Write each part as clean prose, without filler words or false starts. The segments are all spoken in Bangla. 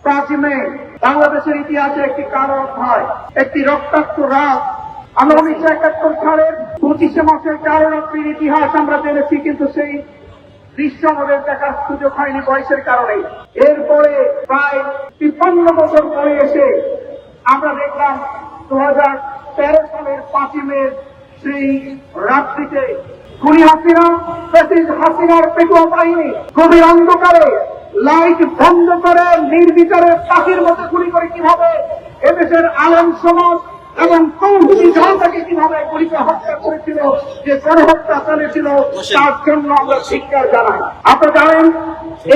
5 মে বাংলাদেশের ইতিহাসে একটি কালো অধ্যায়, একটি রক্তাক্ত রাত। আমরা 1971 সালের 25 মাসের কালো রাত্রির ইতিহাস আমরা জেনেছি, কিন্তু সেই দৃশ্য আমাদের দেখার সুযোগ হয়নি বয়সের কারণে। এরপরে প্রায় 53 বছর পরে এসে আমরা দেখলাম 2013 সালের 5 মে সেই রাত্রিতে খুনি হাসিনা, প্রেসিডেন্ট হাসিনার পেটুয়া বাহিনী গভীর অন্ধকারে লাইট বন্ধ করে নির্বিচারে পাখির মতো গুলি করে কিভাবে এদেশের আলেম সমাজ এবং তৌহিদি জনতাকে কিভাবে গুলিতে হত্যা করেছিল, যে গণহত্যা চলেছিল, তার জন্য আমরা ধিক্কার জানাই। আপনারা জানেন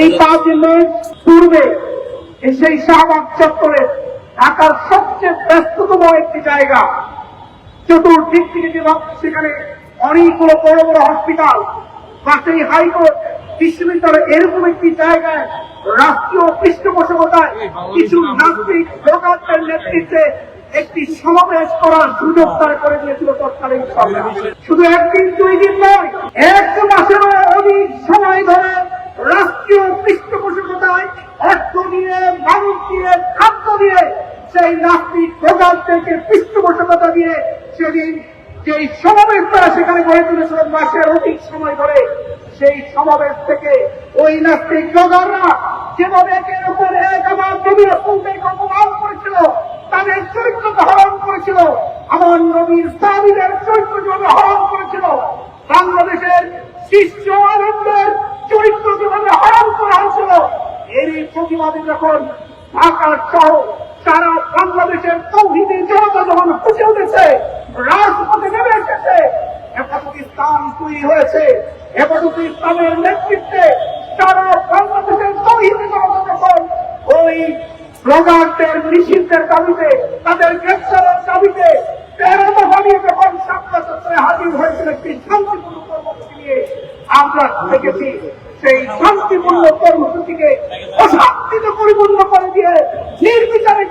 এই 5 মে পূর্বে সেই শাহবাগ চত্বরে ঢাকার সবচেয়ে ব্যস্ততম একটি জায়গা, চতুর্দিক থেকে সেখানে অনেকগুলো বড় বড় হসপিটাল, পাশেই হাইকোর্ট, বিশ্ববিদ্যালয়, এরকম একটি জায়গায় রাষ্ট্রীয় পৃষ্ঠপোষকতায় কিছু নাস্তিক ব্লগারদের নেতৃত্বে একটি সমাবেশ করার সুযোগ তারা করে দিয়েছিল তৎকালীন সরকার। শুধু একদিন 2 দিন নয়, 1 মাসেরও অধিক সময় ধরে রাষ্ট্রীয় পৃষ্ঠপোষকতায় অর্থ দিয়ে, মানুষ দিয়ে, খাদ্য দিয়ে সেই নাস্তিক ব্লগারদেরকে পৃষ্ঠপোষকতা দিয়ে সেদিন যেই সমাবেশ তারা সেখানে গড়ে তুলেছিল মাসের অধিক সময় ধরে, সেই সমাবেশ থেকে ওই নাস্তিক ব্লগাররা যেভাবে একের উপর এক আমার নবীর রাসূলদেরকে অপমান করেছিল, তাদের চরিত্রকে হরণ করেছিল, আমার নবীর সাহাবীদের চরিত্র যেভাবে হরণ করেছিল, বাংলাদেশের শীর্ষ আলেমদের চরিত্র যেভাবে হরণ করা হয়েছিল, এরই প্রতিবাদে যখন ঢাকার সহ সারা বাংলাদেশের তৌহিদি জনতা যখন ফুটে উঠেছে, রাজপথে নেমে এসেছে, হেফাজত ইসলাম তৈরি হয়েছে, হেফাজত ইসলামের নেতৃত্বে সারা বাংলাদেশের তৌহিদি জনতা যখন ওই ব্লগারদের নিষিদ্ধের দাবিতে, তাদের গ্রেফতারের দাবিতে 13 দফা নিয়ে যখন সাক্ষাৎকারে হাজির হয়েছিল একটি শান্তিপূর্ণ কর্মসূচি নিয়ে, আমরা দেখেছি সেই শান্তিপূর্ণ কর্মসূচিকে অশান্তিতে পরিপূর্ণ করে দিয়ে নির্বিচারে